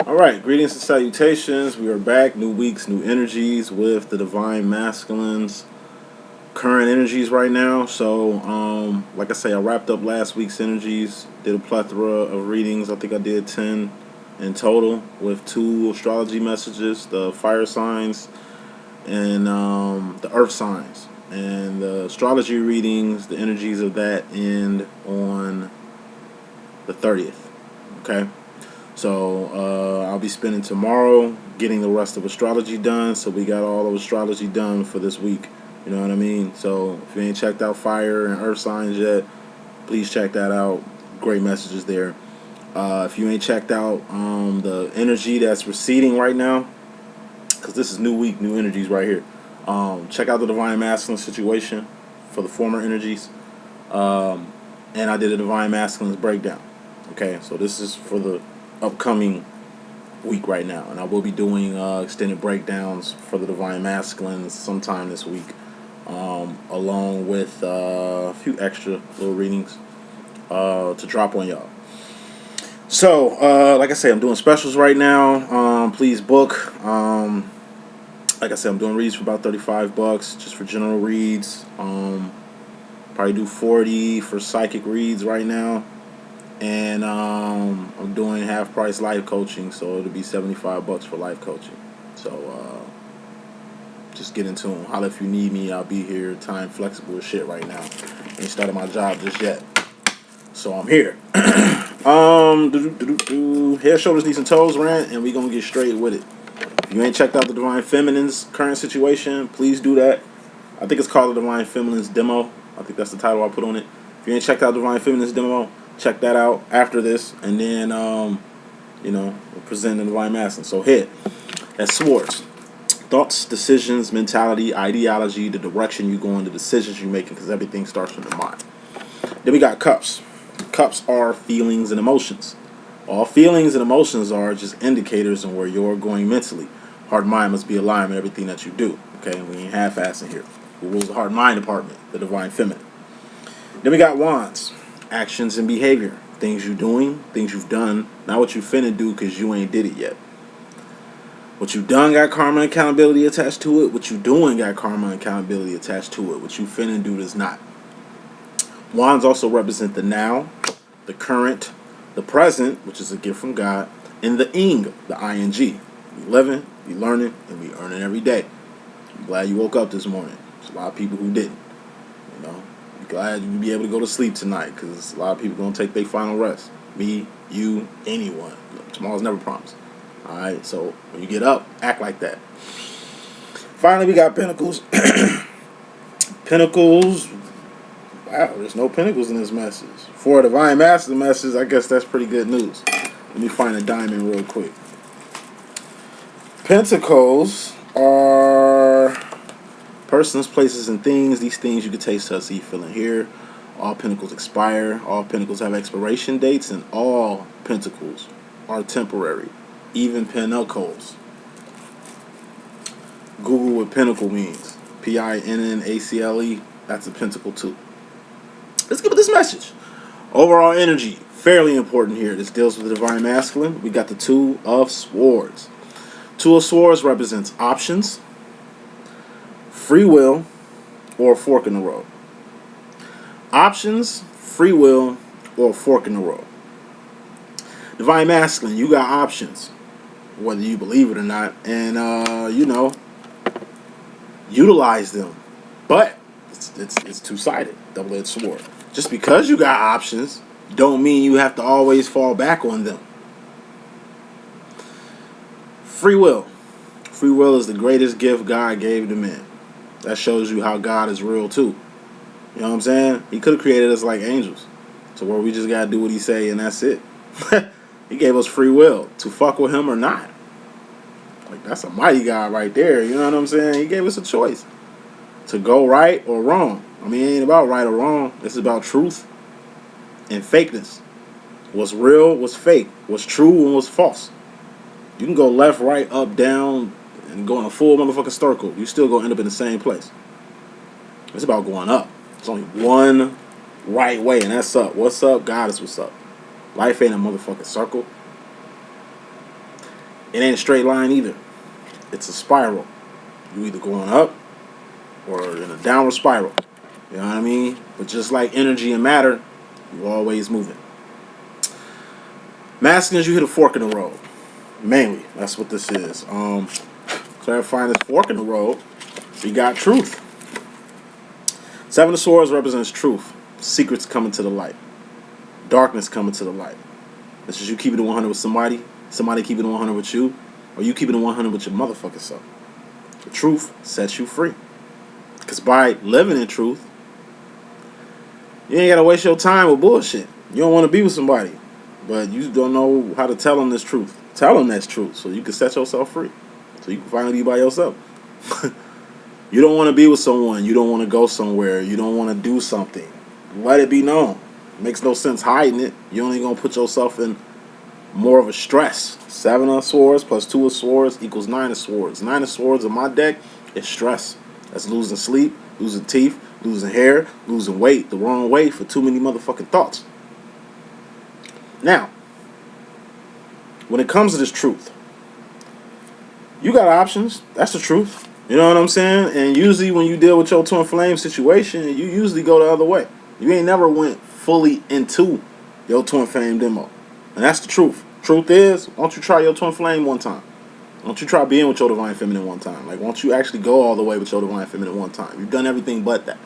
All right, greetings and salutations. We are back, new weeks, new energies with the Divine Masculines. Current energies right now. So, like I say, I wrapped up last week's energies, did a plethora of readings. I think I did 10 in total with 2 astrology messages, the fire signs and the earth signs. And the astrology readings, the energies of that end on the 30th. Okay? So I'll be spending tomorrow getting the rest of astrology done. So we got all of astrology done for this week. You know what I mean? So if you ain't checked out fire and earth signs yet, please check that out. Great messages there. If you ain't checked out the energy that's receding right now, because this is new week, new energies right here. Check out the Divine Masculine situation for the former energies. And I did a Divine Masculines breakdown. Okay, so this is for the upcoming week right now, and I will be doing extended breakdowns for the Divine Masculines sometime this week, along with a few extra little readings to drop on y'all. So, like I say, I'm doing specials right now. Please book. Like I said, I'm doing reads for about $35 just for general reads. Probably do 40 for psychic reads right now. And I'm doing half price life coaching, so it'll be $75 for life coaching. So just get in tune. Holla if you need me. I'll be here. Time flexible as shit right now. Ain't started my job just yet, so I'm here. Head, shoulders, knees, and toes rant, and we gonna get straight with it. If you ain't checked out the Divine Feminine's current situation, please do that. I think it's called the Divine Feminine's Demo. I think that's the title I put on it. If you ain't checked out Divine Feminine's Demo, check that out after this, and then we'll present the Divine Masculine. So here, that's Swords. Thoughts, decisions, mentality, ideology, the direction you go in, the decisions you're making, because everything starts from the mind. Then we got Cups. Cups are feelings and emotions. All feelings and emotions are just indicators on where you're going mentally. Heart and mind must be aligned with everything that you do. Okay, we ain't half-assing here. Who rules the heart and mind department? The Divine Feminine. Then we got Wands. Actions and behavior. Things you're doing, things you've done, not what you finna do because you ain't did it yet. What you done got karma and accountability attached to it. What you doing got karma and accountability attached to it. What you finna do does not. Wands also represent the now, the current, the present, which is a gift from God, and the ing, the ing. We living, we learning, and we earning every day. I'm glad you woke up this morning. There's a lot of people who didn't. You know, I'm glad you'll be able to go to sleep tonight, because a lot of people gonna take their final rest. Me, you, anyone. Tomorrow's never promised. All right, so when you get up, act like that. Finally, we got Pentacles. Pentacles. Wow, there's no pentacles in this message. For a Divine Master message, I guess that's pretty good news. Let me find a diamond real quick. Pentacles are persons, places, and things. These things you can taste, touch, see, feel, and hear. All pentacles expire. All pentacles have expiration dates, and all pentacles are temporary. Even pinnacles. Google what pinnacle means. Pinnacle. That's a pentacle too. Let's get with this message. Overall energy, fairly important here. This deals with the Divine Masculine. We got the Two of Swords. Two of Swords represents options, free will, or a fork in the road. Options, free will, or a fork in the road. Divine Masculine, you got options, whether you believe it or not, and utilize them. But it's two-sided, double-edged sword. Just because you got options don't mean you have to always fall back on them. Free will. Free will is the greatest gift God gave to men. That shows you how God is real too. You know what I'm saying? He could have created us like angels, to where we just gotta do what he say and that's it. He gave us free will to fuck with him or not. Like, that's a mighty God right there. You know what I'm saying? He gave us a choice to go right or wrong. I mean, it ain't about right or wrong. It's about truth and fakeness. What's real, what's fake, what's true, and what's false. You can go left, right, up, down, and go in a full motherfucking circle. You still gonna end up in the same place. It's about going up. There's only one right way, and that's up. What's up? God is what's up. Life ain't a motherfucking circle. It ain't a straight line either. It's a spiral. You either going up or in a downward spiral. You know what I mean? But just like energy and matter, you're always moving. Masculines, you hit a fork in the road. Mainly, that's what this is. Clarifying this fork in the road, we got truth. Seven of Swords represents truth. Secrets coming to the light. Darkness coming to the light. This is you keeping it 100 with somebody keeping it 100 with you, or you keeping it 100 with your motherfucking self. The truth sets you free. Because by living in truth, you ain't got to waste your time with bullshit. You don't want to be with somebody, but you don't know how to tell them this truth. Tell them that's truth so you can set yourself free. So you can finally be by yourself. You don't want to be with someone. You don't want to go somewhere. You don't want to do something. Let it be known. It makes no sense hiding it. You're only going to put yourself in more of a stress. 7 of Swords plus 2 of Swords equals 9 of Swords. 9 of Swords in my deck is stress. That's losing sleep, losing teeth, losing hair, losing weight the wrong way for too many motherfucking thoughts. Now, when it comes to this truth, you got options. That's the truth. You know what I'm saying? And usually when you deal with your twin flame situation, you usually go the other way. You ain't never went fully into your twin flame demo. And that's the truth. Truth is, why don't you try your twin flame one time? Why don't you try being with your divine feminine one time? Like, why don't you actually go all the way with your divine feminine one time? You've done everything but that.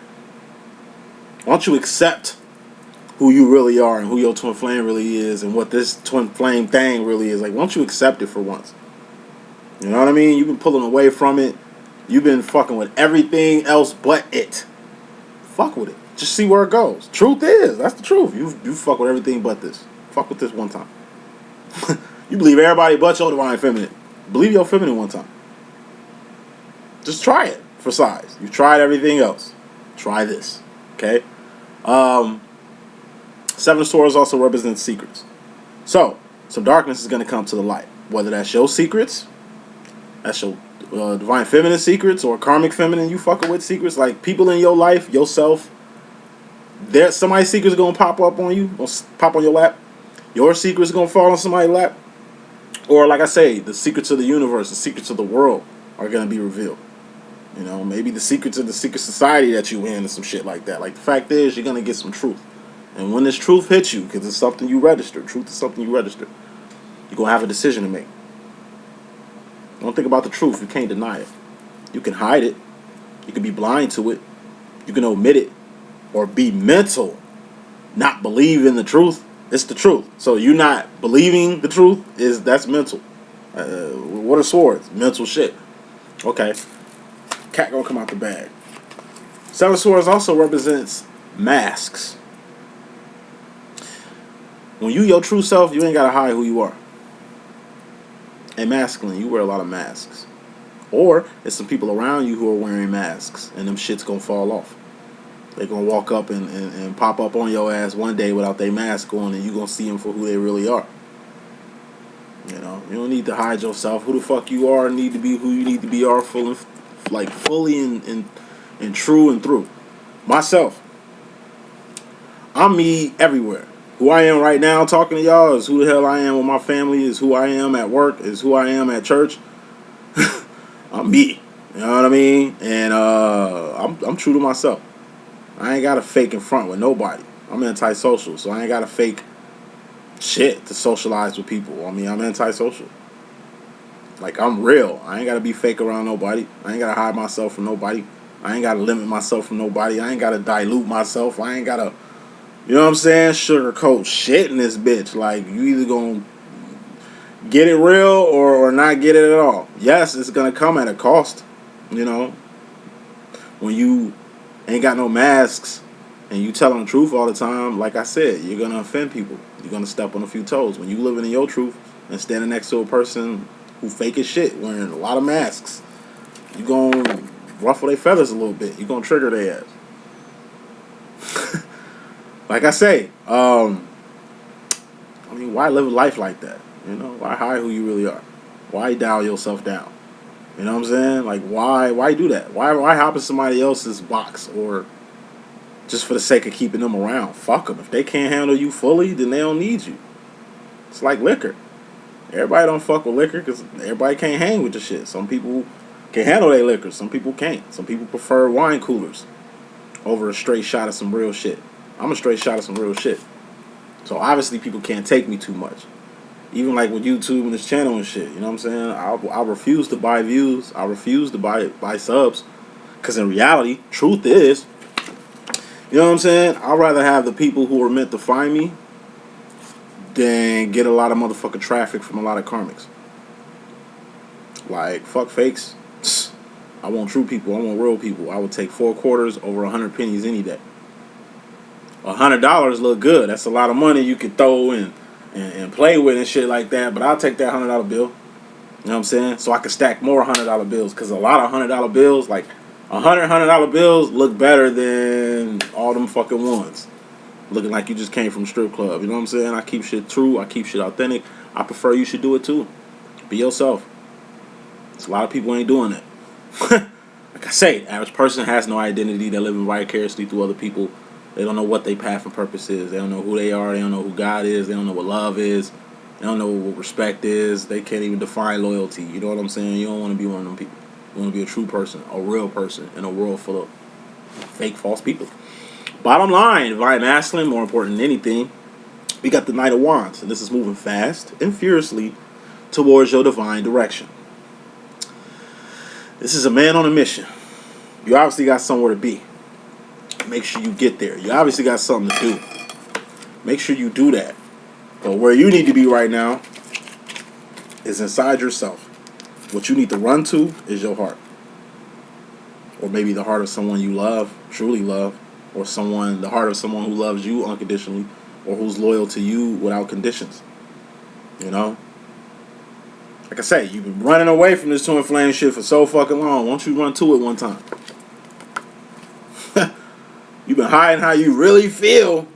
Why don't you accept who you really are and who your twin flame really is and what this twin flame thing really is? Like, why don't you accept it for once? You know what I mean? You've been pulling away from it. You've been fucking with everything else but it. Fuck with it. Just see where it goes. Truth is, that's the truth. You fuck with everything but this. Fuck with this one time. You believe everybody but your divine feminine. Believe your feminine one time. Just try it for size. You've tried everything else. Try this. Okay? 7 of Swords also represents secrets. So, some darkness is going to come to the light. Whether that's your secrets, that's your divine feminine secrets, or karmic feminine you fucking with secrets. Like, people in your life, yourself, somebody's secrets are going to pop up on you, pop on your lap. Your secrets are going to fall on somebody's lap. Or, like I say, the secrets of the universe, the secrets of the world are going to be revealed. You know, maybe the secrets of the secret society that you in and some shit like that. Like, the fact is, you're going to get some truth. And when this truth hits you, because it's something you register, truth is something you register, you're going to have a decision to make. Don't think about the truth. You can't deny it. You can hide it. You can be blind to it. You can omit it. Or be mental. Not believe in the truth. It's the truth. So you not believing the truth, that's mental. What are swords? Mental shit. Okay. Cat gonna come out the bag. 7 of Swords also represents masks. When you your true self, you ain't gotta hide who you are. And masculine, you wear a lot of masks. Or it's some people around you who are wearing masks, and them shit's gonna fall off. They're gonna walk up and pop up on your ass one day without their mask on, and you gonna see them for who they really are. You know, you don't need to hide yourself. Who the fuck you are need to be who you need to be, are fully and true and through. Myself, I'm me everywhere. Who I am right now talking to y'all is who the hell I am with my family, is who I am at work, is who I am at church. I'm me. You know what I mean? And I'm true to myself. I ain't got to fake in front with nobody. I'm antisocial, so I ain't got to fake shit to socialize with people. I mean, I'm antisocial. Like, I'm real. I ain't got to be fake around nobody. I ain't got to hide myself from nobody. I ain't got to limit myself from nobody. I ain't got to dilute myself. I ain't got to, you know what I'm saying, sugarcoat shit in this bitch. Like, you either gonna get it real or not get it at all. Yes, it's gonna come at a cost. You know, when you ain't got no masks and you telling the truth all the time, like I said, you're gonna offend people. You're gonna step on a few toes. When you living in your truth and standing next to a person who fake as shit, wearing a lot of masks, you gonna ruffle their feathers a little bit. You gonna trigger their ass. Like I say, I mean, why live a life like that? You know, why hide who you really are? Why dial yourself down? You know what I'm saying? Like, why do that? Why hop in somebody else's box, or just for the sake of keeping them around? Fuck them. If they can't handle you fully, then they don't need you. It's like liquor. Everybody don't fuck with liquor because everybody can't hang with the shit. Some people can handle their liquor. Some people can't. Some people prefer wine coolers over a straight shot of some real shit. I'm a straight shot of some real shit. So obviously people can't take me too much. Even like with YouTube and this channel and shit. You know what I'm saying? I refuse to buy views. I refuse to buy subs. Because in reality, truth is, you know what I'm saying? I'd rather have the people who are meant to find me than get a lot of motherfucking traffic from a lot of karmics. Like, fuck fakes. I want true people. I want real people. I would take 4 quarters over 100 pennies any day. $100 look good. That's a lot of money you could throw and play with and shit like that. But I'll take that $100 bill. You know what I'm saying? So I can stack more $100 bills. Because a lot of $100 bills, like $100 bills, look better than all them fucking ones. Looking like you just came from a strip club. You know what I'm saying? I keep shit true. I keep shit authentic. I prefer you should do it too. Be yourself. There's a lot of people ain't doing that. Like I say, the average person has no identity. They're living vicariously through other people. They don't know what their path and purpose is. They don't know who they are. They don't know who God is. They don't know what love is. They don't know what respect is. They can't even define loyalty. You know what I'm saying? You don't want to be one of them people. You want to be a true person, a real person in a world full of fake, false people. Bottom line, divine masculine, more important than anything, we got the Knight of Wands, and this is moving fast and furiously towards your divine direction. This is a man on a mission. You obviously got somewhere to be. Make sure you get there. You obviously got something to do. Make sure you do that. But where you need to be right now is inside yourself. What you need to run to is your heart. Or maybe the heart of someone you love, truly love. Or the heart of someone who loves you unconditionally, or who's loyal to you without conditions. You know? Like I say, you've been running away from this twin flame shit for so fucking long. Why don't you run to it one time? You've been hiding how you really feel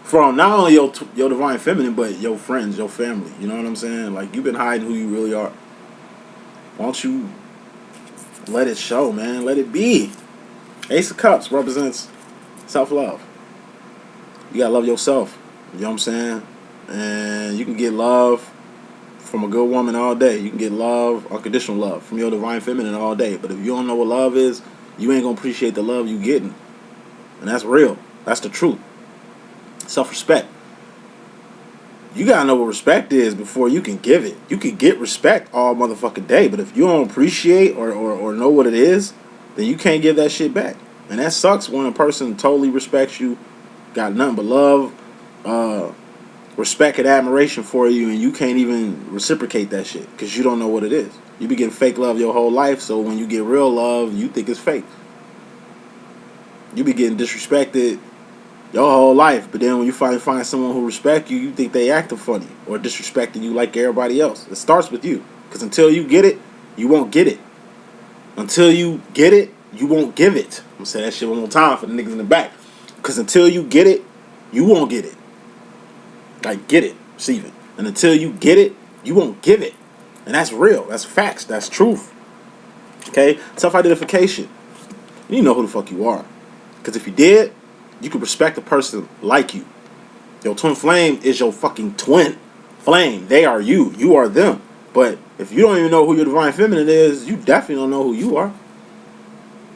from not only your divine feminine, but your friends, your family. You know what I'm saying? Like, you've been hiding who you really are. Why don't you let it show, man? Let it be. Ace of Cups represents self-love. You gotta love yourself. You know what I'm saying? And you can get love from a good woman all day. You can get love, unconditional love, from your divine feminine all day. But if you don't know what love is, you ain't gonna appreciate the love you getting. And that's real. That's the truth. Self-respect. You gotta know what respect is before you can give it. You can get respect all motherfucking day, but if you don't appreciate or know what it is, then you can't give that shit back. And that sucks when a person totally respects you, got nothing but love, respect and admiration for you, and you can't even reciprocate that shit because you don't know what it is. You be getting fake love your whole life, so when you get real love, you think it's fake. You be getting disrespected your whole life, but then when you finally find someone who respects you, you think they acting funny or disrespecting you like everybody else. It starts with you, because until you get it, you won't get it. Until you get it, you won't give it. I'm gonna say that shit one more time for the niggas in the back. Because until you get it, you won't get it. Like, get it, receive it. And until you get it, you won't give it. And that's real. That's facts. That's truth. Okay? Self-identification. You need to know who the fuck you are. Because if you did, you could respect a person like you. Your twin flame is your fucking twin flame. They are you. You are them. But if you don't even know who your divine feminine is, you definitely don't know who you are.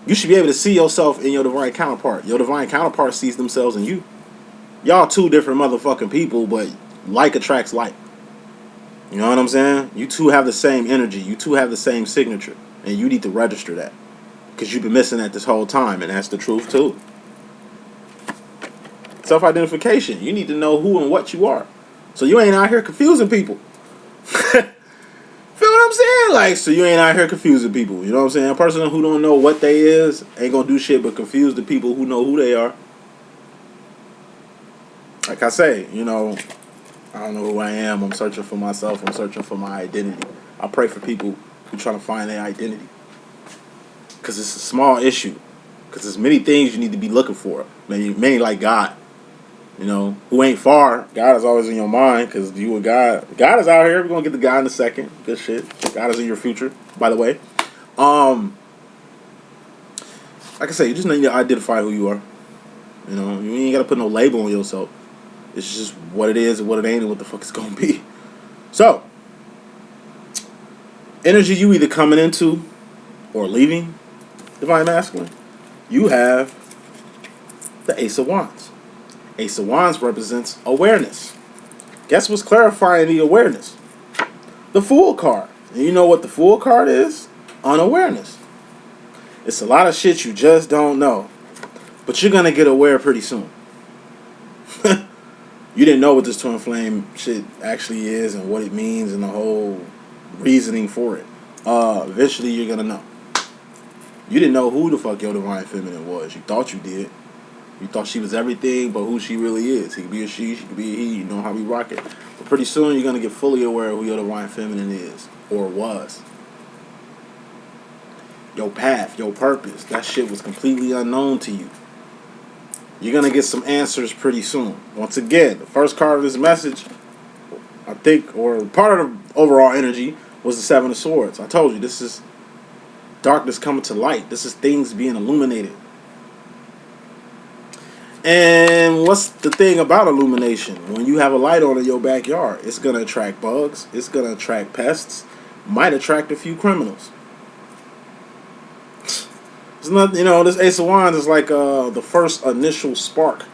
You should be able to see yourself in your divine counterpart. Your divine counterpart sees themselves in you. Y'all two different motherfucking people, but like attracts like. You know what I'm saying? You two have the same energy. You two have the same signature. And you need to register that. Because you've been missing that this whole time. And that's the truth too. Self-identification. You need to know who and what you are. So you ain't out here confusing people. Feel what I'm saying? Like, so you ain't out here confusing people. You know what I'm saying? A person who don't know what they is ain't gonna do shit but confuse the people who know who they are. Like I say, you know, I don't know who I am. I'm searching for myself. I'm searching for my identity. I pray for people who trying to find their identity. Because it's a small issue. Because there's many things you need to be looking for. Many like God. You know, who ain't far. God is always in your mind because you and God. God is out here. We're going to get the God in a second. Good shit. God is in your future, by the way. Like I say, you just need to identify who you are. You know, you ain't got to put no label on yourself. It's just what it is and what it ain't and what the fuck it's going to be. So, energy you either coming into or leaving, divine masculine, you have the Ace of Wands. Ace of Wands represents awareness. Guess what's clarifying the awareness? The Fool card. And you know what the Fool card is? Unawareness. It's a lot of shit you just don't know. But you're going to get aware pretty soon. You didn't know what this twin flame shit actually is and what it means and the whole reasoning for it. Eventually you're going to know. You didn't know who the fuck your divine feminine was. You thought you did. You thought she was everything but who she really is. He could be a she could be a he. You know how we rock it. But pretty soon you're going to get fully aware of who your divine feminine is or was. Your path, your purpose. That shit was completely unknown to you. You're going to get some answers pretty soon. Once again, the first card of this message, I think, or part of the overall energy, was the Seven of Swords. I told you, this is darkness coming to light. This is things being illuminated. And what's the thing about illumination? When you have a light on in your backyard, it's going to attract bugs. It's going to attract pests. Might attract a few criminals. It's not, this Ace of Wands is like the first initial spark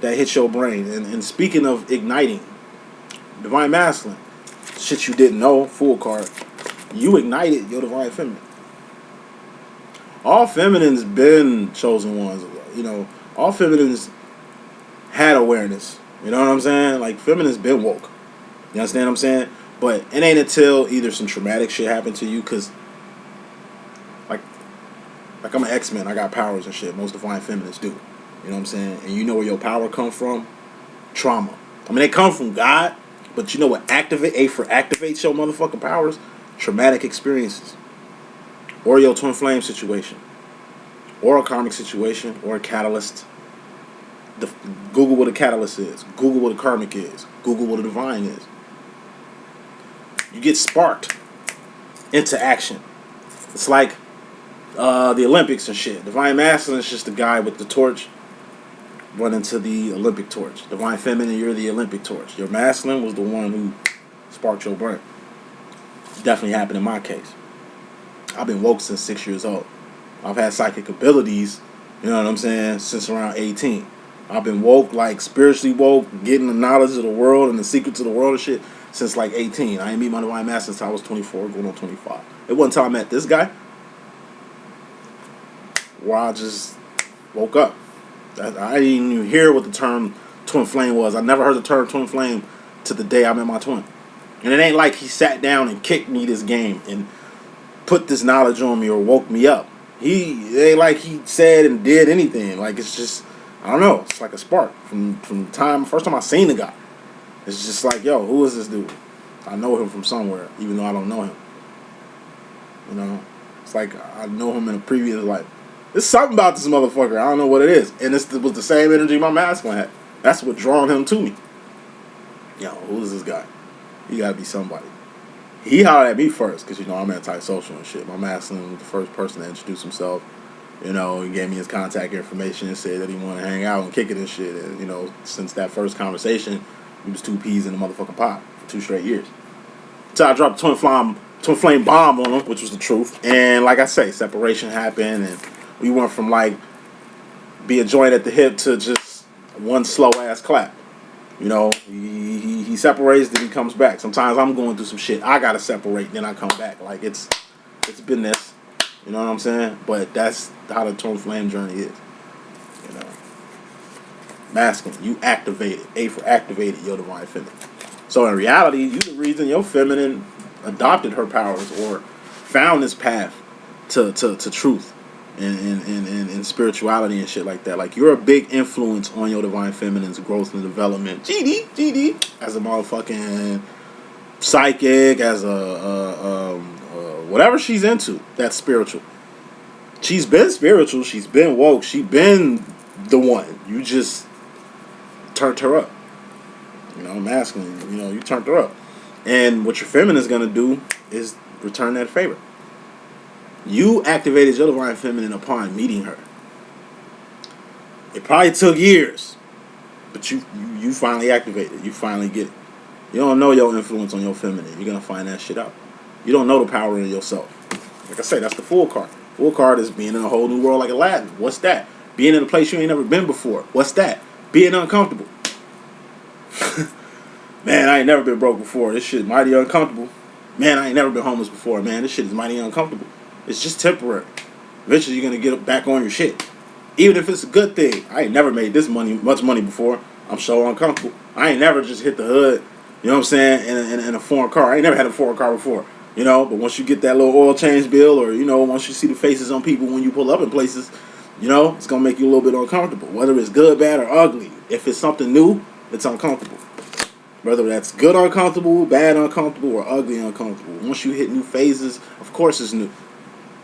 that hits your brain. And speaking of igniting, divine masculine, shit you didn't know, Fool card, you ignited your divine feminine. All feminines been chosen ones, all feminines had awareness. You know what I'm saying? Like, feminines been woke. You understand what I'm saying? But it ain't until either some traumatic shit happened to you, because like I'm an X-Men, I got powers and shit. Most divine feminines do. You know what I'm saying? And you know where your power come from? Trauma. I mean, they come from God, but you know what activates your motherfucking powers? Traumatic experiences. Or your twin flame situation. Or a karmic situation. Or a catalyst. Google what a catalyst is. Google what a karmic is. Google what a divine is. You get sparked into action. It's like the Olympics and shit. Divine masculine is just the guy with the torch running to the Olympic torch. Divine feminine, you're the Olympic torch. Your masculine was the one who sparked your brain. Definitely happened in my case. I've been woke since 6 years old. I've had psychic abilities, you know what I'm saying, since around 18. I've been woke, like spiritually woke, getting the knowledge of the world and the secrets of the world and shit since like 18. I ain't meet my divine masculine until I was 24, going on 25. It wasn't until I met this guy where I just woke up. I didn't even hear what the term twin flame was. I never heard the term twin flame to the day I met my twin. And it ain't like he sat down and kicked me this game and put this knowledge on me or woke me up. It ain't like he said and did anything. Like, it's just, I don't know. It's like a spark from the first time I seen the guy. It's just like, yo, who is this dude? I know him from somewhere, even though I don't know him. It's like I know him in a previous life. There's something about this motherfucker. I don't know what it is. And this was the same energy my masculine had. That's what drawn him to me. Yo, who is this guy? He gotta be somebody. He hollered at me first, because, I'm antisocial and shit. My masculine was the first person to introduce himself. He gave me his contact information and said that he wanted to hang out and kick it and shit. And, since that first conversation, we was two peas in the motherfucking pot for 2 straight years. So I dropped a twin flame bomb on him, which was the truth. And like I say, separation happened, and we went from like being joined at the hip to just one slow ass clap. He separates, then he comes back. Sometimes I'm going through some shit. I gotta separate, then I come back. Like, it's been this. You know what I'm saying? But that's how the twin flame journey is. Masculine, you activated. A for activated your divine feminine. So in reality, you the reason your feminine adopted her powers or found this path to truth and spirituality and shit like that. Like, you're a big influence on your divine feminine's growth and development. GD, as a motherfucking psychic, as a whatever she's into, that's spiritual. She's been spiritual. She's been woke. She's been the one. You just turned her up. Masculine. You turned her up. And what your feminine is gonna do is return that favor. You activated your divine feminine upon meeting her. It probably took years, but you finally activated. You finally get it. You don't know your influence on your feminine. You're going to find that shit out. You don't know the power in yourself. Like I say, that's the Fool card. Fool card is being in a whole new world like Aladdin. What's that? Being in a place you ain't never been before. What's that? Being uncomfortable. Man, I ain't never been broke before. This shit mighty uncomfortable. Man, I ain't never been homeless before. Man, this shit is mighty uncomfortable. It's just temporary. Eventually, you're going to get back on your shit. Even if it's a good thing. I ain't never made this much money before. I'm so uncomfortable. I ain't never just hit the hood, you know what I'm saying, in a foreign car. I ain't never had a foreign car before, you know. But once you get that little oil change bill, or, you know, once you see the faces on people when you pull up in places, you know, it's going to make you a little bit uncomfortable. Whether it's good, bad, or ugly. If it's something new, it's uncomfortable. Whether that's good uncomfortable, bad uncomfortable, or ugly uncomfortable. Once you hit new phases, of course it's new.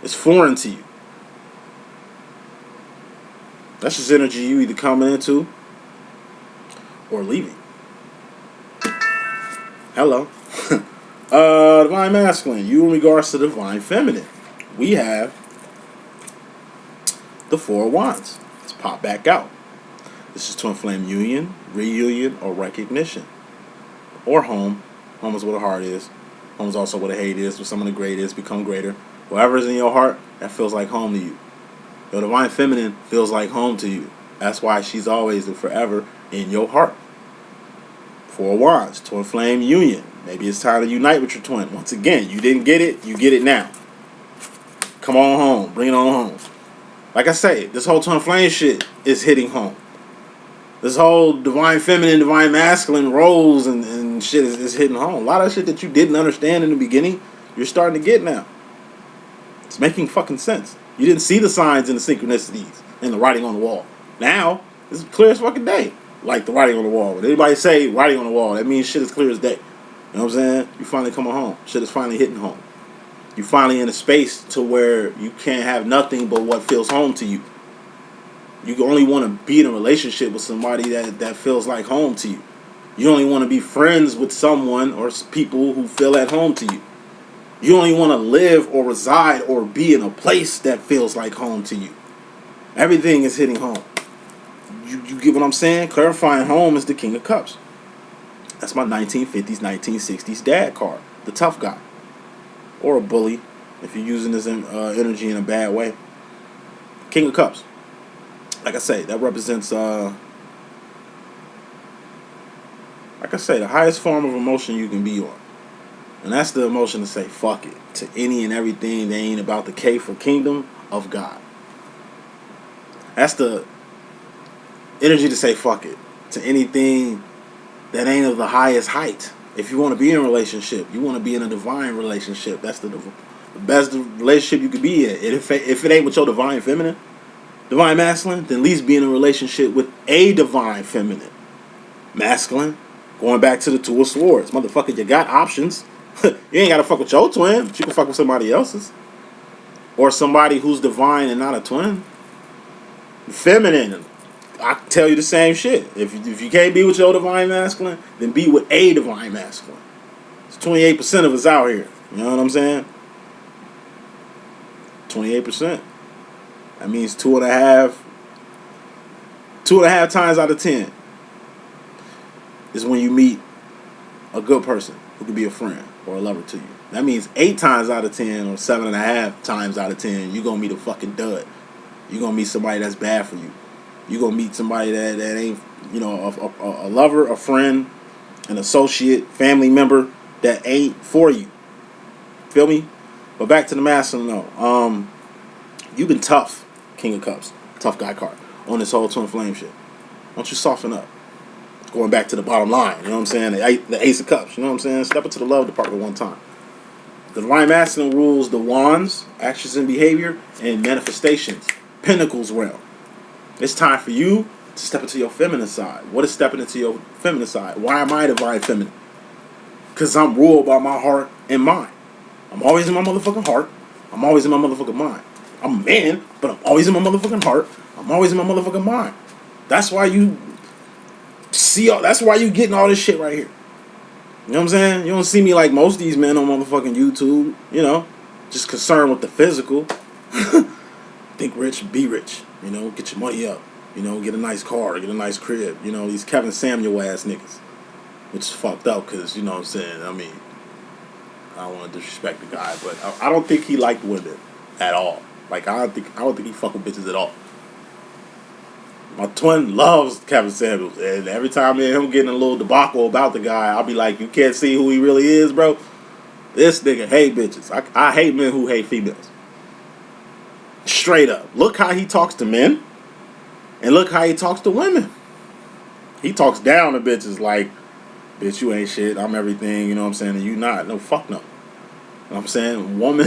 It's foreign to you. That's just energy you either coming into or leaving. Hello. Divine Masculine. You in regards to Divine Feminine. We have the Four of Wands. Let's pop back out. This is Twin Flame Union, Reunion, or Recognition. Or home. Home is where the heart is. Home is also where the hate is, where some of the great is, become greater. Whatever is in your heart, that feels like home to you. Your Divine Feminine feels like home to you. That's why she's always and forever in your heart. Four of Wands, Twin Flame Union. Maybe it's time to unite with your twin. Once again, you didn't get it, you get it now. Come on home. Bring it on home. Like I say, this whole Twin Flame shit is hitting home. This whole Divine Feminine, Divine Masculine roles and shit is hitting home. A lot of shit that you didn't understand in the beginning, you're starting to get now. It's making fucking sense. You didn't see the signs and the synchronicities and the writing on the wall. Now, it's clear as fucking day. Like the writing on the wall. When anybody say writing on the wall, that means shit is clear as day. You know what I'm saying? You finally coming home. Shit is finally hitting home. You finally in a space to where you can't have nothing but what feels home to you. You only want to be in a relationship with somebody that feels like home to you. You only want to be friends with someone or people who feel at home to you. You only want to live or reside or be in a place that feels like home to you. Everything is hitting home. You get what I'm saying? Clarifying home is the King of Cups. That's my 1950s, 1960s dad card. The tough guy. Or a bully, if you're using this energy in a bad way. King of Cups. Like I say, that represents, like I say, the highest form of emotion you can be on. And that's the emotion to say, fuck it, to any and everything that ain't about the K for Kingdom of God. That's the energy to say, fuck it, to anything that ain't of the highest height. If you want to be in a relationship, you want to be in a divine relationship. That's the best relationship you could be in. And if it ain't with your Divine Feminine, Divine Masculine, then at least be in a relationship with a Divine Feminine. Masculine, going back to the Two of Swords. Motherfucker, you got options. You ain't got to fuck with your twin, but you can fuck with somebody else's. Or somebody who's divine and not a twin. Feminine, I can tell you the same shit. If you can't be with your Divine Masculine, then be with a Divine Masculine. It's 28% of us out here. You know what I'm saying? 28%. That means 2.5 times out of 10 is when you meet a good person who could be a friend or a lover to you. That means 8 times out of 10 or 7.5 times out of 10, you're going to meet a fucking dud. You're going to meet somebody that's bad for you. You're going to meet somebody that ain't, you know, a lover, a friend, an associate, family member that ain't for you. Feel me? But back to the masculine note. You've been tough, King of Cups, tough guy card, on this whole Twin Flame shit. Why don't you soften up? Going back to the bottom line, you know what I'm saying? The Ace of Cups, you know what I'm saying? Step into the love department one time. The Divine Masculine rules the wands, actions and behavior, and manifestations. Pentacles realm. It's time for you to step into your feminine side. What is stepping into your feminine side? Why am I Divine Feminine? Because I'm ruled by my heart and mind. I'm always in my motherfucking heart. I'm always in my motherfucking mind. I'm a man, but I'm always in my motherfucking heart. I'm always in my motherfucking mind. That's why you see that's why you getting all this shit right here. You know what I'm saying? You don't see me like most of these men on motherfucking YouTube, you know, just concerned with the physical. Think rich, be rich, you know, get your money up, you know, get a nice car, get a nice crib, you know, these Kevin Samuel ass niggas. which is fucked up because, you know what I'm saying, I mean, I don't want to disrespect the guy, but I don't think he liked women at all. Like, I don't think he fuck with bitches at all. My twin loves Kevin Samuels, and every time me and him getting a little debacle about the guy, I'll be like, you can't see who he really is, bro. This nigga hate bitches. I hate men who hate females. Straight up. Look how he talks to men, and look how he talks to women. He talks down to bitches like, bitch, you ain't shit, I'm everything, you know what I'm saying, and you not. No, fuck no. You know what I'm saying? Woman,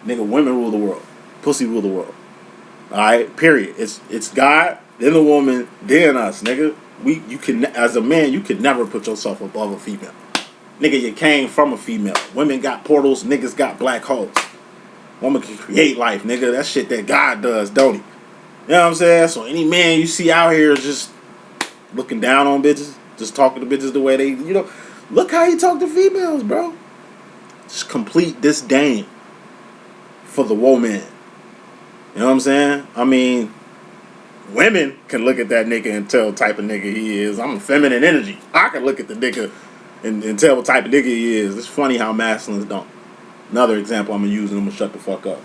nigga, women rule the world. Pussy rule the world. Alright, period. It's God, then the woman, then us, nigga. You can, as a man, you can never put yourself above a female. Nigga, you came from a female. Women got portals, niggas got black holes. Woman can create life, nigga. That shit that God does, don't he? You know what I'm saying? So any man you see out here just looking down on bitches, just talking to bitches the way they, you know, look how he talk to females, bro. Just complete disdain for the woman. You know what I'm saying? I mean, women can look at that nigga and tell what type of nigga he is. I'm a feminine energy. I can look at the nigga and tell what type of nigga he is. It's funny how masculines don't. Another example I'm going to use and I'm going to shut the fuck up.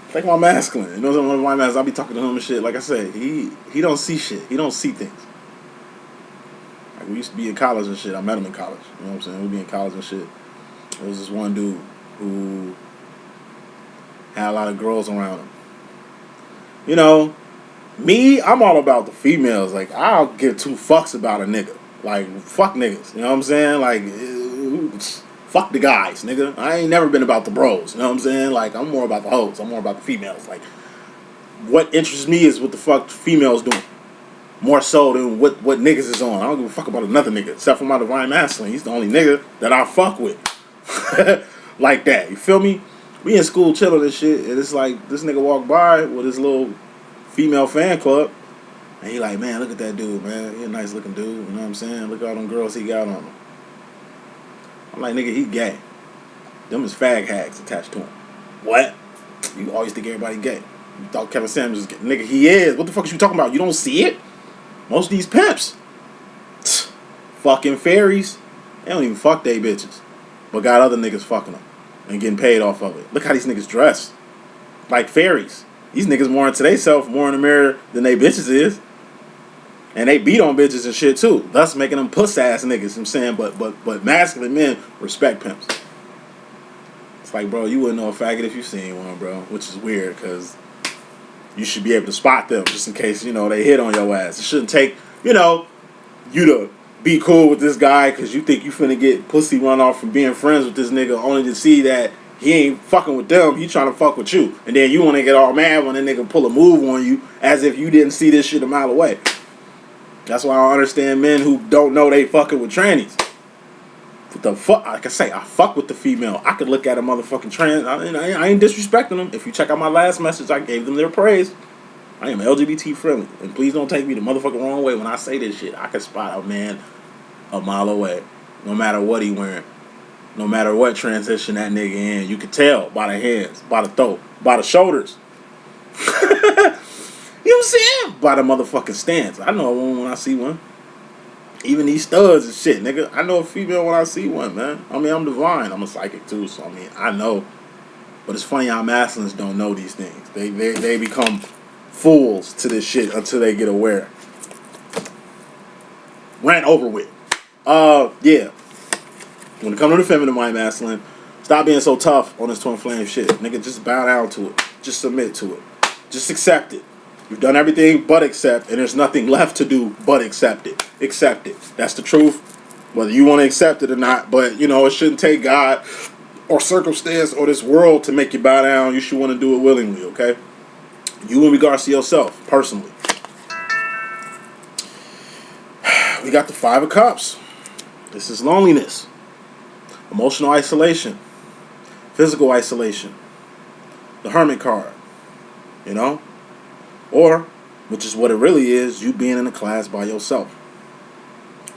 Think about masculine. You know what I'm saying? My masculine, I'll be talking to him and shit. Like I said, he don't see shit. He don't see things. Like we used to be in college and shit. I met him in college. You know what I'm saying? We'd be in college and shit. There was this one dude who had a lot of girls around him. You know, me, I'm all about the females. Like, I don't give two fucks about a nigga. Like, fuck niggas. You know what I'm saying? Like, fuck the guys, nigga. I ain't never been about the bros. You know what I'm saying? Like, I'm more about the hoes. I'm more about the females. Like, what interests me is what the fuck females doing. More so than what niggas is on. I don't give a fuck about another nigga. Except for my divine masculine. He's the only nigga that I fuck with. Like that. You feel me? We in school chilling and shit, and it's like this nigga walk by with his little female fan club, and he like, man, look at that dude, man. He a nice looking dude, you know what I'm saying? Look at all them girls he got on him. I'm like, nigga, he gay. Them is fag hags attached to him. What? You always think everybody gay. You thought Kevin Samuels was gay. Nigga, he is. What the fuck is you talking about? You don't see it? Most of these pimps, fucking fairies, they don't even fuck they bitches, but got other niggas fucking them and getting paid off of it. Look how these niggas dress. Like fairies. These niggas more into they self, more in the mirror than they bitches is. And they beat on bitches and shit too. Thus making them puss ass niggas, you know what I'm saying? But masculine men respect pimps. It's like, bro, you wouldn't know a faggot if you seen one, bro. Which is weird, because you should be able to spot them just in case, you know, they hit on your ass. It shouldn't take, you know, you to be cool with this guy because you think you finna get pussy run off from being friends with this nigga only to see that he ain't fucking with them, he trying to fuck with you. And then you want to get all mad when that nigga pull a move on you as if you didn't see this shit a mile away. That's why I don't understand men who don't know they fucking with trannies. What the fuck? Like I say, I fuck with the female. I could look at a motherfucking trans. I ain't disrespecting them. If you check out my last message, I gave them their praise. I am LGBT friendly. And please don't take me the motherfucking wrong way when I say this shit. I can spot a man a mile away. No matter what he wearing. No matter what transition that nigga in. You can tell by the hands, by the throat, by the shoulders. You know what I'm saying? By the motherfucking stance. I know a woman when I see one. Even these studs and shit, nigga. I know a female when I see one, man. I mean, I'm divine. I'm a psychic too, so I mean, I know. But it's funny how masculines don't know these things. They become fools to this shit until they get aware. Rant over with. Yeah. When it comes to the feminine mind masculine, stop being so tough on this twin flame shit. Nigga, just bow down to it. Just submit to it. Just accept it. You've done everything but accept, and there's nothing left to do but accept it. Accept it. That's the truth. Whether you want to accept it or not, but, you know, it shouldn't take God or circumstance or this world to make you bow down. You should want to do it willingly, okay? You in regards to yourself, personally. We got the Five of Cups. This is loneliness. Emotional isolation. Physical isolation. The Hermit card. You know? Or, which is what it really is, you being in a class by yourself.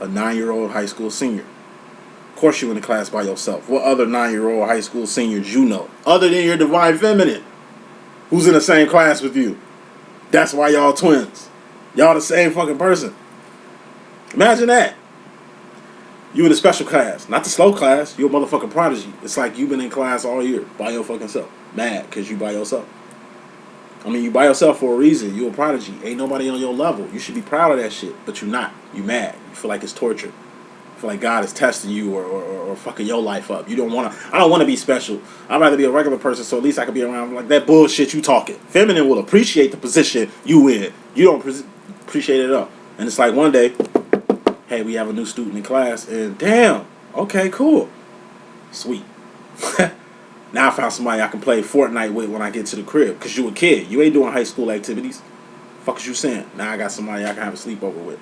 A 9-year-old high school senior. Of course you in a class by yourself. What other 9-year-old high school seniors you know? Other than your divine feminine. Who's in the same class with you? That's why y'all twins. Y'all the same fucking person. Imagine that. You in a special class, not the slow class. You a motherfucking prodigy. It's like you've been in class all year by your fucking self. Mad because you by yourself. I mean, you by yourself for a reason. You a prodigy. Ain't nobody on your level. You should be proud of that shit, but you not. You mad. You feel like it's torture. You feel like God is testing you or fucking your life up. You don't want to. I don't want to be special. I'd rather be a regular person, so at least I could be around like that bullshit you talking. Feminine will appreciate the position you in. You don't appreciate it up. And it's like one day, hey, we have a new student in class, and damn, okay, cool, sweet. Now I found somebody I can play Fortnite with when I get to the crib. Cause you a kid, you ain't doing high school activities. Fuck is you saying? Now I got somebody I can have a sleepover with.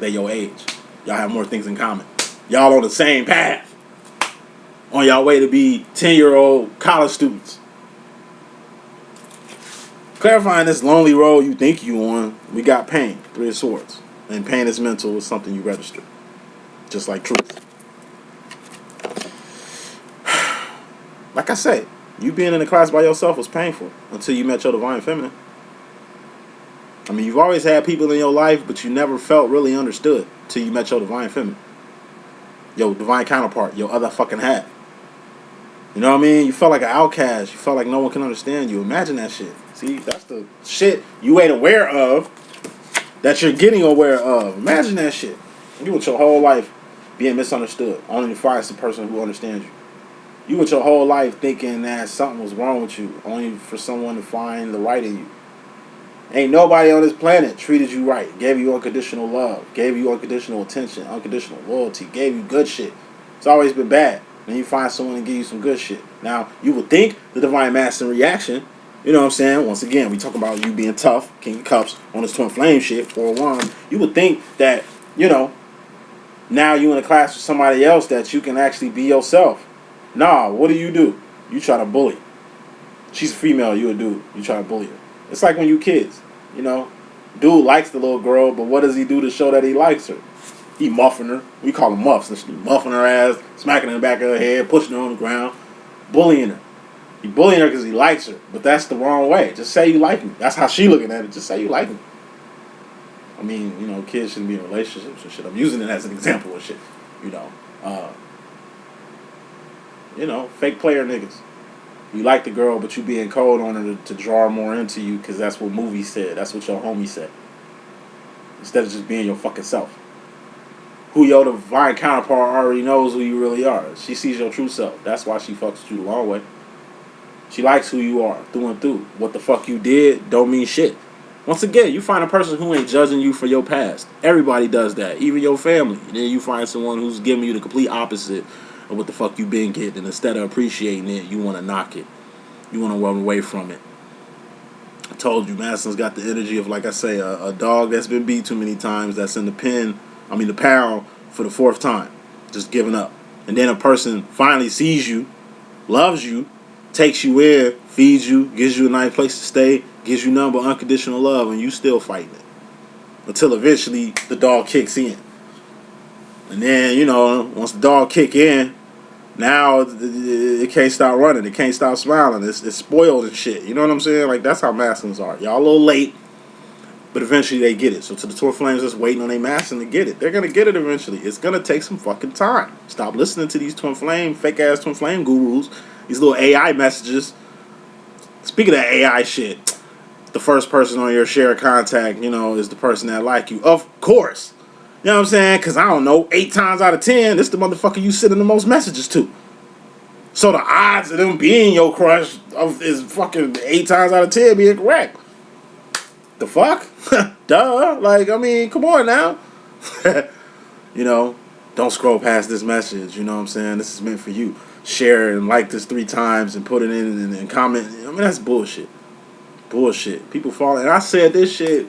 They your age. Y'all have more things in common. Y'all on the same path. On y'all way to be 10-year-old college students. Clarifying this lonely road you think you on, we got pain, 3 of swords. And pain is mental, is something you register. Just like truth. Like I said, you being in the class by yourself was painful until you met your divine feminine. I mean, you've always had people in your life, but you never felt really understood till you met your divine feminine. Your divine counterpart, your other fucking half. You know what I mean? You felt like an outcast. You felt like no one can understand you. Imagine that shit. See, that's the shit you ain't aware of that you're getting aware of. Imagine that shit. You went your whole life being misunderstood, only to find the person who understands you. You went your whole life thinking that something was wrong with you, only for someone to find the right in you. Ain't nobody on this planet treated you right, gave you unconditional love, gave you unconditional attention, unconditional loyalty, gave you good shit. It's always been bad. Then you find someone and give you some good shit. Now, you would think the divine masculine reaction, you know what I'm saying? Once again, we talk about you being tough, King of Cups, on this twin flame shit, 4-1. You would think that, you know, now you in a class with somebody else that you can actually be yourself. Nah, what do? You try to bully. She's a female, you a dude. You try to bully her. It's like when you kids, you know. Dude likes the little girl, but what does he do to show that he likes her? He muffing her. We call them muffs. Muffing her ass, smacking her in the back of her head, pushing her on the ground, bullying her. He bullying her because he likes her, but that's the wrong way. Just say you like me. That's how she looking at it. Just say you like me. I mean, you know, kids shouldn't be in relationships and shit. I'm using it as an example of shit. You know, fake player niggas. You like the girl, but you being cold on her to draw her more into you because that's what movies said. That's what your homie said. Instead of just being your fucking self. Who your divine counterpart already knows who you really are. She sees your true self. That's why she fucks with you the long way. She likes who you are through and through. What the fuck you did don't mean shit. Once again, you find a person who ain't judging you for your past. Everybody does that, even your family. And then you find someone who's giving you the complete opposite of what the fuck you been getting. And instead of appreciating it, you want to knock it. You want to run away from it. I told you, Madison's got the energy of, like I say, a dog that's been beat too many times, that's in the the pound for the 4th time, just giving up. And then a person finally sees you, loves you, takes you in, feeds you, gives you a nice place to stay, gives you nothing but unconditional love, and you still fighting it. Until eventually the dog kicks in. And then, you know, once the dog kick in, now it can't stop running. It can't stop smiling. It's spoiled and shit. You know what I'm saying? Like, that's how masculines are. Y'all a little late, but eventually they get it. So to the Twin Flames that's waiting on their masculine to get it, they're going to get it eventually. It's going to take some fucking time. Stop listening to these fake-ass Twin Flame gurus, these little AI messages. Speaking of AI shit, the first person on your shared contact, you know, is the person that like you. Of course. You know what I'm saying? Because, I don't know, 8 times out of 10, this the motherfucker you sending the most messages to. So the odds of them being your crush is fucking 8 times out of 10 being correct. The fuck? Duh. Like, I mean, come on now. You know, don't scroll past this message. You know what I'm saying? This is meant for you. Share and like this 3 times and put it in and comment. I mean, that's bullshit. Bullshit. People fall. And I said this shit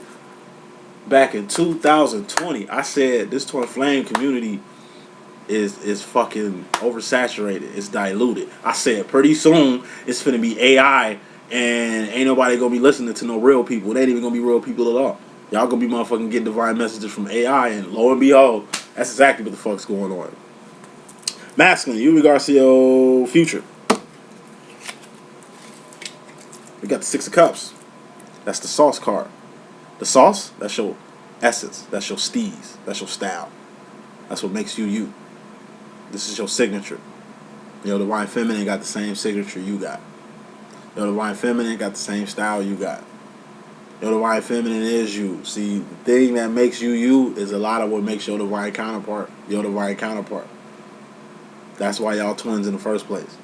back in 2020. I said this Twin Flame community is fucking oversaturated. It's diluted. I said pretty soon it's finna be AI and ain't nobody gonna be listening to no real people. They ain't even gonna be real people at all. Y'all gonna be motherfucking getting divine messages from AI, and lo and behold, that's exactly what the fuck's going on. Masculine, you regards to your future. We got the 6 of Cups. That's the sauce card. The sauce, that's your essence. That's your steez. That's your style. That's what makes you you. This is your signature. Your divine feminine got the same signature you got. Your divine feminine got the same style you got. Your divine feminine is you. See, the thing that makes you you is a lot of what makes your divine counterpart your divine counterpart. That's why y'all twins in the first place.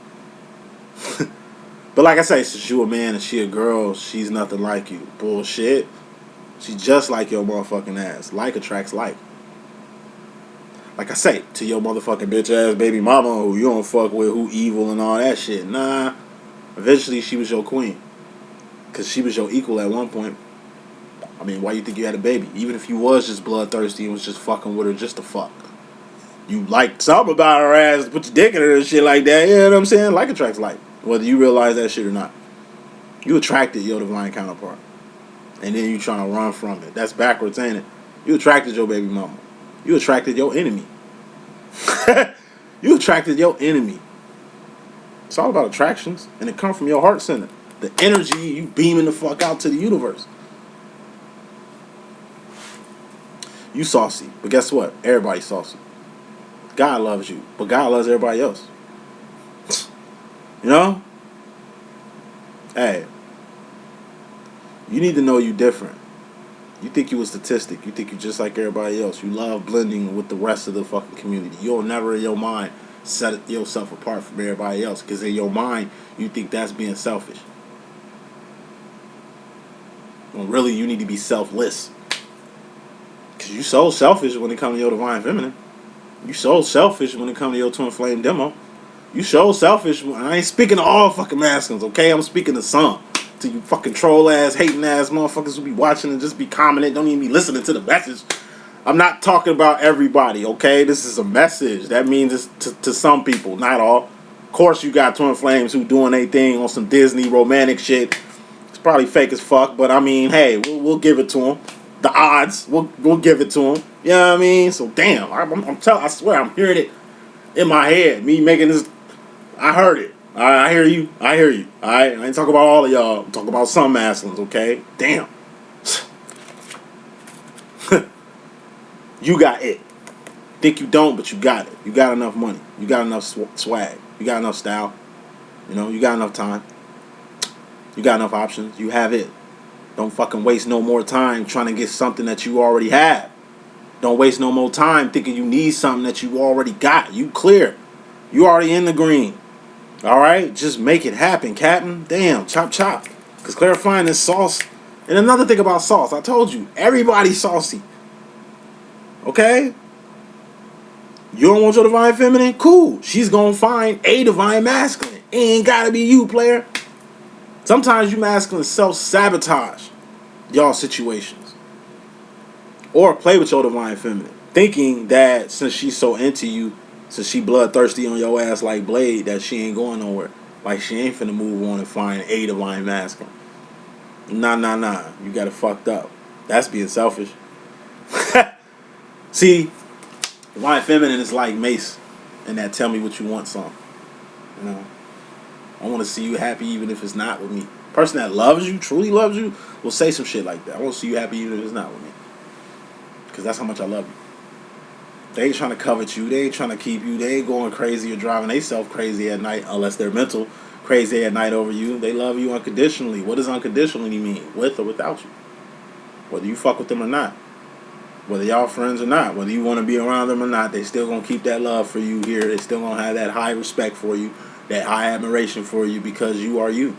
But like I say, since you a man and she a girl, she's nothing like you. Bullshit. She's just like your motherfucking ass. Like attracts like. Like I say, to your motherfucking bitch ass baby mama who you don't fuck with, who evil and all that shit. Nah. Eventually she was your queen. Because she was your equal at one point. I mean, why you think you had a baby? Even if you was just bloodthirsty and was just fucking with her just to fuck. You liked something about her ass, put your dick in her and shit like that. You know what I'm saying? Like attracts like. Whether you realize that shit or not. You attracted your divine counterpart. And then you trying to run from it. That's backwards, ain't it? You attracted your baby mama. You attracted your enemy. You attracted your enemy. It's all about attractions. And it comes from your heart center. The energy you beaming the fuck out to the universe. You saucy. But guess what? Everybody's saucy. God loves you. But God loves everybody else. You know? Hey. You need to know you different. You think you a statistic. You think you just like everybody else. You love blending with the rest of the fucking community. You'll never in your mind set yourself apart from everybody else. Because in your mind, you think that's being selfish. Well, really, you need to be selfless. Because you so selfish when it comes to your divine feminine. You so selfish when it comes to your twin flame demo. You so selfish. I ain't speaking to all fucking masculines, okay? I'm speaking to some. To you fucking troll ass, hating ass motherfuckers who be watching and just be commenting, don't even be listening to the message. I'm not talking about everybody, okay? This is a message. That means it's to some people, not all. Of course, you got twin flames who doing their thing on some Disney romantic shit. It's probably fake as fuck, but I mean, hey, we'll give it to them. The odds, we'll give it to them. You know what I mean? So damn, I swear I'm hearing it in my head. Me making this, I heard it. I hear you. I hear you. Alright? I ain't talking about all of y'all. I'm talking about some masculines, okay? Damn. You got it. Think you don't, but you got it. You got enough money. You got enough swag. You got enough style. You know, you got enough time. You got enough options. You have it. Don't fucking waste no more time trying to get something that you already have. Don't waste no more time thinking you need something that you already got. You clear. You already in the green. Alright? Just make it happen, Captain. Damn, chop chop. Because clarifying is sauce. And another thing about sauce, I told you, everybody's saucy. Okay? You don't want your divine feminine? Cool. She's going to find a divine masculine. It ain't got to be you, player. Sometimes you masculine self-sabotage y'all situations. Or play with your divine feminine. Thinking that since she's so into you, since she bloodthirsty on your ass like Blade, that she ain't going nowhere. Like she ain't finna move on and find a divine masculine. Nah. You got it fucked up. That's being selfish. See, divine feminine is like Mace and that tell me what you want song. You know, I want to see you happy even if it's not with me. Person that loves you, truly loves you, will say some shit like that. I want to see you happy even if it's not with me. Because that's how much I love you. They ain't trying to covet you. They ain't trying to keep you. They ain't going crazy or driving themselves crazy at night unless they're mental crazy at night over you. They love you unconditionally. What does unconditionally mean? With or without you. Whether you fuck with them or not. Whether y'all friends or not. Whether you want to be around them or not. They still going to keep that love for you here. They still going to have that high respect for you. That high admiration for you because you are you.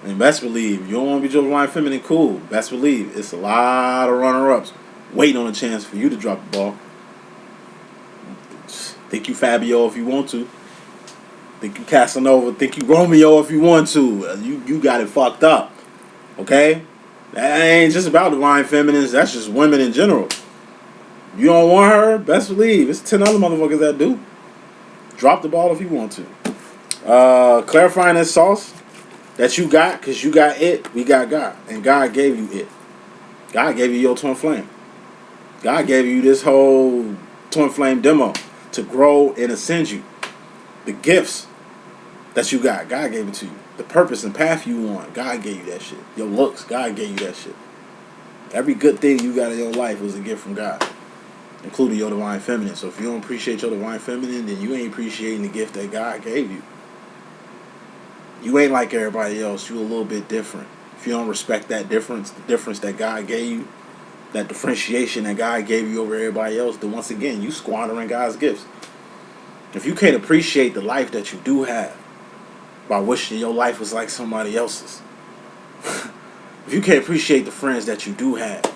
And best believe, you don't want to be your divine feminine, cool. Best believe, it's a lot of runner-ups waiting on a chance for you to drop the ball. Think you Fabio if you want to. Think you Casanova. Think you Romeo if you want to. You got it fucked up. Okay? That ain't just about divine feminines. That's just women in general. You don't want her? Best believe, it's 10 other motherfuckers that do. Drop the ball if you want to. Clarifying that sauce that you got, because you got it, we got God. And God gave you it. God gave you your twin flame. God gave you this whole twin flame demo to grow and ascend you. The gifts that you got, God gave it to you. The purpose and path you want, God gave you that shit. Your looks, God gave you that shit. Every good thing you got in your life was a gift from God. including your divine feminine. So if you don't appreciate your divine feminine, then you ain't appreciating the gift that God gave you. You ain't like everybody else. You a little bit different. If you don't respect that difference, the difference that God gave you, that differentiation that God gave you over everybody else, then once again, you squandering God's gifts. If you can't appreciate the life that you do have by wishing your life was like somebody else's, if you can't appreciate the friends that you do have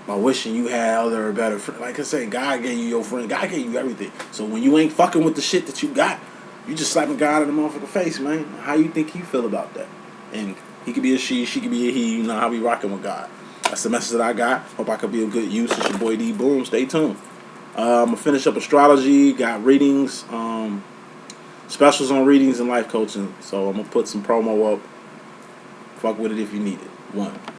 by wishing you had other or better friends, like I said, God gave you your friend, God gave you everything. So when you ain't fucking with the shit that you got, you just slapping God in the motherfucking face, man. How you think he feel about that? And he could be a she could be a he. You know how we rocking with God. That's the message that I got. Hope I could be of good use. It's your boy D.Boom. Stay tuned. I'm gonna finish up astrology. Got readings, specials on readings and life coaching. So I'm gonna put some promo up. Fuck with it if you need it. One.